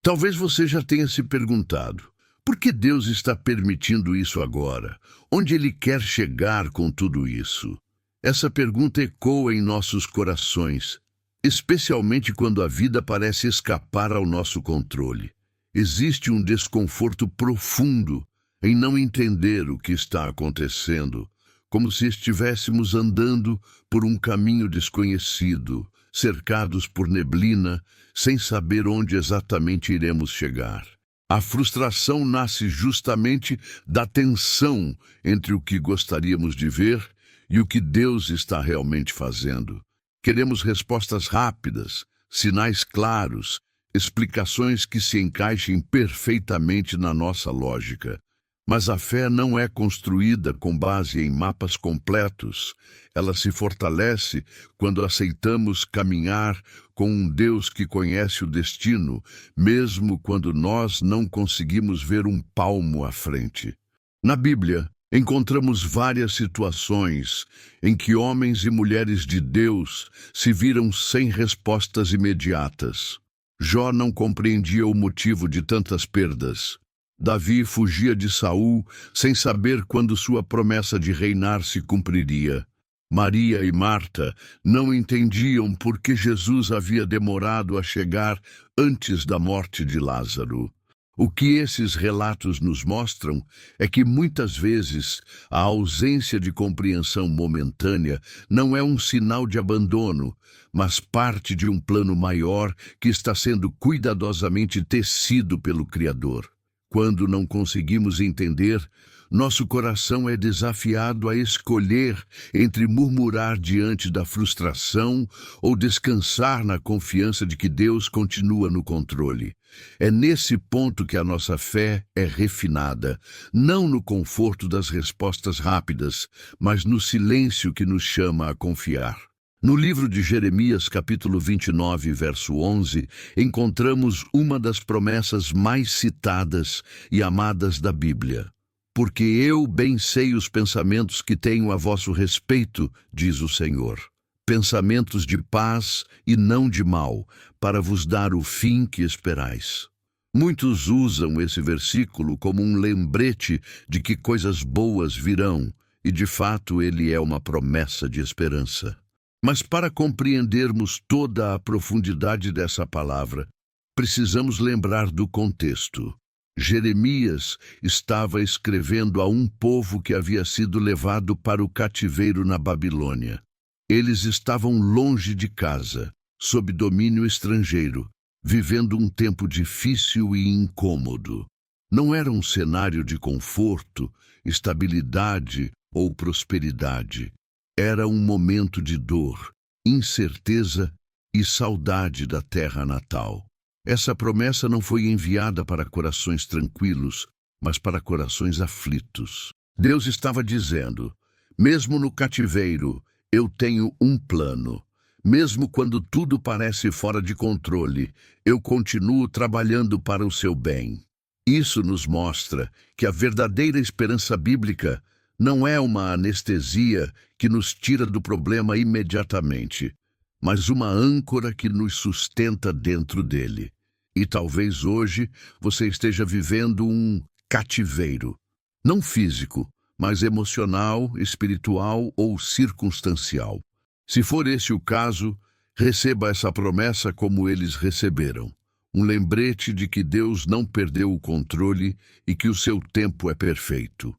Talvez você já tenha se perguntado: por que Deus está permitindo isso agora? Onde Ele quer chegar com tudo isso? Essa pergunta ecoa em nossos corações, especialmente quando a vida parece escapar ao nosso controle. Existe um desconforto profundo em não entender o que está acontecendo, como se estivéssemos andando por um caminho desconhecido, cercados por neblina, sem saber onde exatamente iremos chegar. A frustração nasce justamente da tensão entre o que gostaríamos de ver e o que Deus está realmente fazendo. Queremos respostas rápidas, sinais claros, explicações que se encaixem perfeitamente na nossa lógica. Mas a fé não é construída com base em mapas completos. Ela se fortalece quando aceitamos caminhar com um Deus que conhece o destino, mesmo quando nós não conseguimos ver um palmo à frente. Na Bíblia, encontramos várias situações em que homens e mulheres de Deus se viram sem respostas imediatas. Jó não compreendia o motivo de tantas perdas. Davi fugia de Saul sem saber quando sua promessa de reinar se cumpriria. Maria e Marta não entendiam por que Jesus havia demorado a chegar antes da morte de Lázaro. O que esses relatos nos mostram é que muitas vezes a ausência de compreensão momentânea não é um sinal de abandono, mas parte de um plano maior que está sendo cuidadosamente tecido pelo Criador. Quando não conseguimos entender, nosso coração é desafiado a escolher entre murmurar diante da frustração ou descansar na confiança de que Deus continua no controle. É nesse ponto que a nossa fé é refinada, não no conforto das respostas rápidas, mas no silêncio que nos chama a confiar. No livro de Jeremias, capítulo 29, verso 11, encontramos uma das promessas mais citadas e amadas da Bíblia. Porque eu bem sei os pensamentos que tenho a vosso respeito, diz o Senhor. Pensamentos de paz e não de mal, para vos dar o fim que esperais. Muitos usam esse versículo como um lembrete de que coisas boas virão, e de fato ele é uma promessa de esperança. Mas para compreendermos toda a profundidade dessa palavra, precisamos lembrar do contexto. Jeremias estava escrevendo a um povo que havia sido levado para o cativeiro na Babilônia. Eles estavam longe de casa, sob domínio estrangeiro, vivendo um tempo difícil e incômodo. Não era um cenário de conforto, estabilidade ou prosperidade. Era um momento de dor, incerteza e saudade da terra natal. Essa promessa não foi enviada para corações tranquilos, mas para corações aflitos. Deus estava dizendo: mesmo no cativeiro, eu tenho um plano. Mesmo quando tudo parece fora de controle, eu continuo trabalhando para o seu bem. Isso nos mostra que a verdadeira esperança bíblica não é uma anestesia que nos tira do problema imediatamente, mas uma âncora que nos sustenta dentro dele. E talvez hoje você esteja vivendo um cativeiro, não físico, mas emocional, espiritual ou circunstancial. Se for esse o caso, receba essa promessa como eles receberam. Um lembrete de que Deus não perdeu o controle e que o seu tempo é perfeito.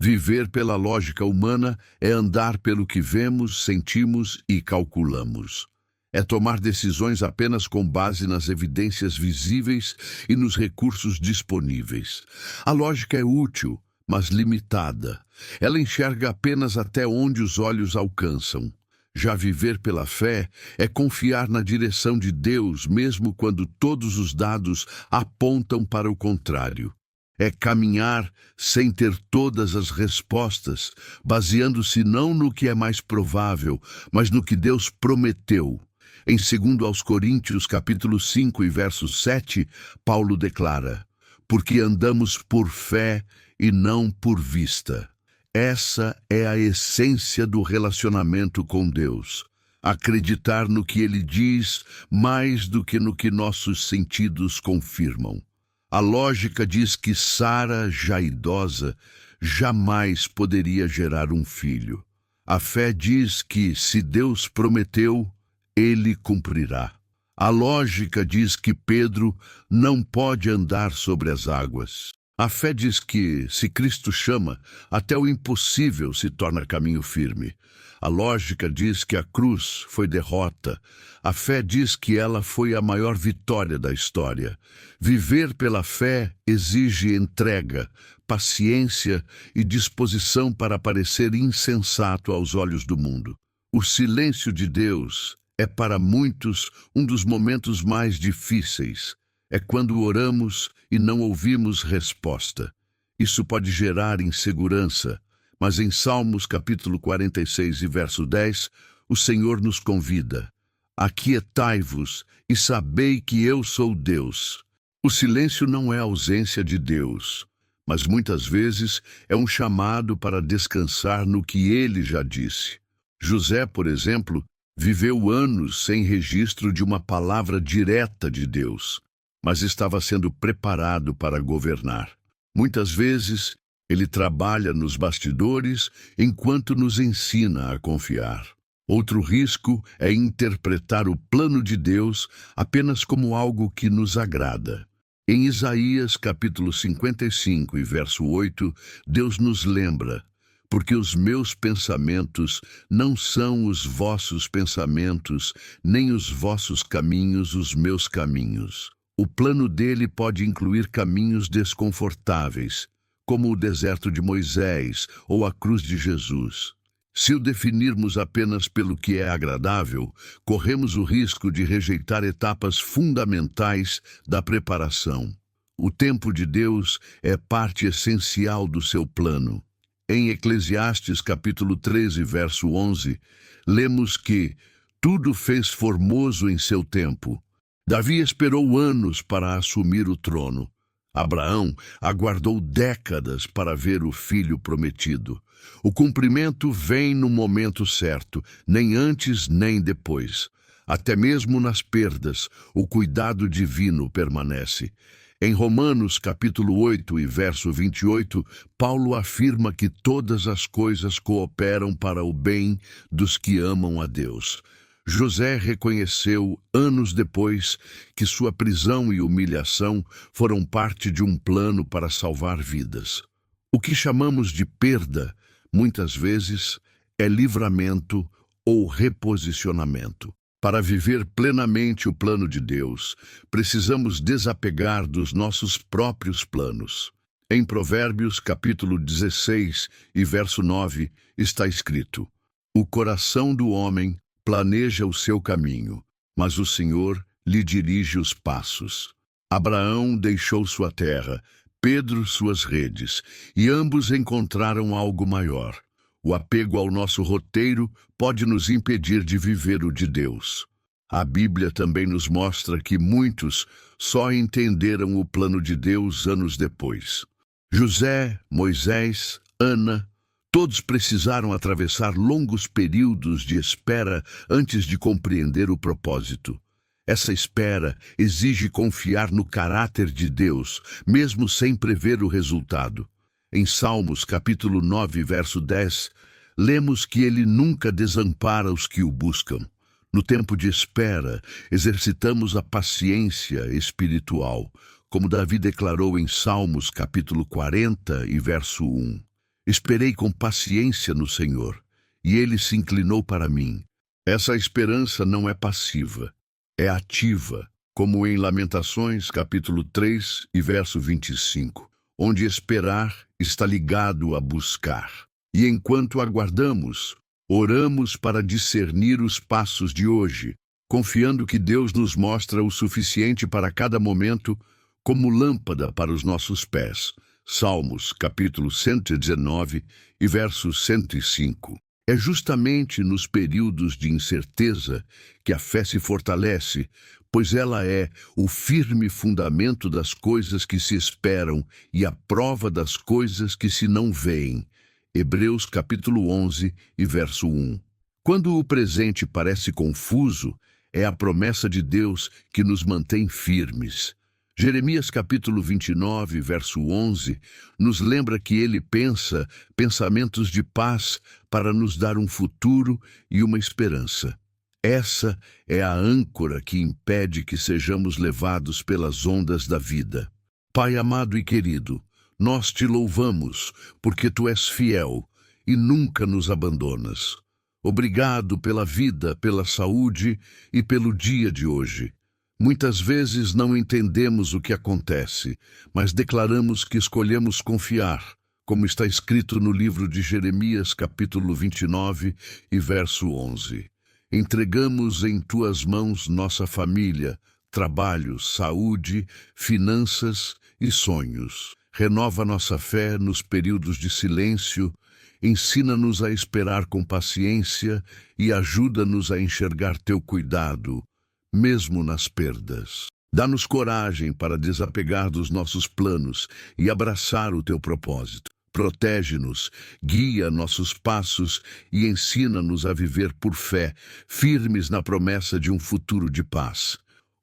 Viver pela lógica humana é andar pelo que vemos, sentimos e calculamos. É tomar decisões apenas com base nas evidências visíveis e nos recursos disponíveis. A lógica é útil, mas limitada. Ela enxerga apenas até onde os olhos alcançam. Já viver pela fé é confiar na direção de Deus, mesmo quando todos os dados apontam para o contrário. É caminhar sem ter todas as respostas, baseando-se não no que é mais provável, mas no que Deus prometeu. Em 2 Coríntios, capítulo 5 e verso 7, Paulo declara: porque andamos por fé e não por vista. Essa é a essência do relacionamento com Deus. acreditar no que ele diz mais do que no que nossos sentidos confirmam. A lógica diz que Sara, já idosa, jamais poderia gerar um filho. A fé diz que, se Deus prometeu, ele cumprirá. A lógica diz que Pedro não pode andar sobre as águas. A fé diz que, se Cristo chama, até o impossível se torna caminho firme. A lógica diz que a cruz foi derrota. A fé diz que ela foi a maior vitória da história. Viver pela fé exige entrega, paciência e disposição para parecer insensato aos olhos do mundo. O silêncio de Deus é para muitos um dos momentos mais difíceis. É quando oramos e não ouvimos resposta. Isso pode gerar insegurança, mas em Salmos capítulo 46 e verso 10, o Senhor nos convida: aquietai-vos e sabei que eu sou Deus. O silêncio não é ausência de Deus, mas muitas vezes é um chamado para descansar no que ele já disse. José, por exemplo, viveu anos sem registro de uma palavra direta de Deus, mas estava sendo preparado para governar. Muitas vezes, ele trabalha nos bastidores enquanto nos ensina a confiar. Outro risco é interpretar o plano de Deus apenas como algo que nos agrada. Em Isaías capítulo 55 e verso 8, Deus nos lembra: porque os meus pensamentos não são os vossos pensamentos, nem os vossos caminhos os meus caminhos. O plano dele pode incluir caminhos desconfortáveis, como o deserto de Moisés ou a cruz de Jesus. Se o definirmos apenas pelo que é agradável, corremos o risco de rejeitar etapas fundamentais da preparação. O tempo de Deus é parte essencial do seu plano. Em Eclesiastes capítulo 13, verso 11, lemos que tudo fez formoso em seu tempo. Davi esperou anos para assumir o trono. Abraão aguardou décadas para ver o filho prometido. O cumprimento vem no momento certo, nem antes nem depois. Até mesmo nas perdas, o cuidado divino permanece. Em Romanos capítulo 8 e verso 28, Paulo afirma que todas as coisas cooperam para o bem dos que amam a Deus. José reconheceu, anos depois, que sua prisão e humilhação foram parte de um plano para salvar vidas. O que chamamos de perda, muitas vezes, é livramento ou reposicionamento. Para viver plenamente o plano de Deus, precisamos desapegar dos nossos próprios planos. Em Provérbios, capítulo 16 e verso 9, está escrito: o coração do homem planeja o seu caminho, mas o Senhor lhe dirige os passos. Abraão deixou sua terra, Pedro suas redes, e ambos encontraram algo maior. O apego ao nosso roteiro pode nos impedir de viver o de Deus. A Bíblia também nos mostra que muitos só entenderam o plano de Deus anos depois. José, Moisés, Ana, todos precisaram atravessar longos períodos de espera antes de compreender o propósito. Essa espera exige confiar no caráter de Deus, mesmo sem prever o resultado. Em Salmos, capítulo 9, verso 10, lemos que ele nunca desampara os que o buscam. No tempo de espera, exercitamos a paciência espiritual, como Davi declarou em Salmos, capítulo 40 e verso 1. Esperei com paciência no Senhor, e ele se inclinou para mim. Essa esperança não é passiva, é ativa, como em Lamentações, capítulo 3 e verso 25. Onde esperar está ligado a buscar. E enquanto aguardamos, oramos para discernir os passos de hoje, confiando que Deus nos mostra o suficiente para cada momento como lâmpada para os nossos pés. Salmos, capítulo 119 e verso 105. É justamente nos períodos de incerteza que a fé se fortalece, pois ela é o firme fundamento das coisas que se esperam e a prova das coisas que se não veem. Hebreus capítulo 11 e verso 1. Quando o presente parece confuso, é a promessa de Deus que nos mantém firmes. Jeremias capítulo 29, verso 11, nos lembra que ele pensa pensamentos de paz para nos dar um futuro e uma esperança. Essa é a âncora que impede que sejamos levados pelas ondas da vida. Pai amado e querido, nós te louvamos porque tu és fiel e nunca nos abandonas. Obrigado pela vida, pela saúde e pelo dia de hoje. Muitas vezes não entendemos o que acontece, mas declaramos que escolhemos confiar, como está escrito no livro de Jeremias, capítulo 29 e verso 11. Entregamos em tuas mãos nossa família, trabalho, saúde, finanças e sonhos. Renova nossa fé nos períodos de silêncio, ensina-nos a esperar com paciência e ajuda-nos a enxergar teu cuidado, mesmo nas perdas. Dá-nos coragem para desapegar dos nossos planos e abraçar o teu propósito. Protege-nos, guia nossos passos e ensina-nos a viver por fé, firmes na promessa de um futuro de paz.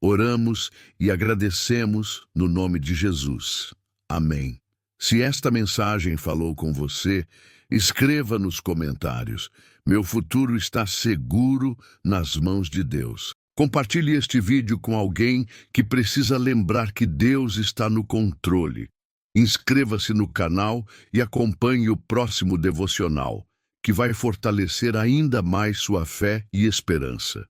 Oramos e agradecemos no nome de Jesus. Amém. Se esta mensagem falou com você, escreva nos comentários. Meu futuro está seguro nas mãos de Deus. Compartilhe este vídeo com alguém que precisa lembrar que Deus está no controle. Inscreva-se no canal e acompanhe o próximo devocional, que vai fortalecer ainda mais sua fé e esperança.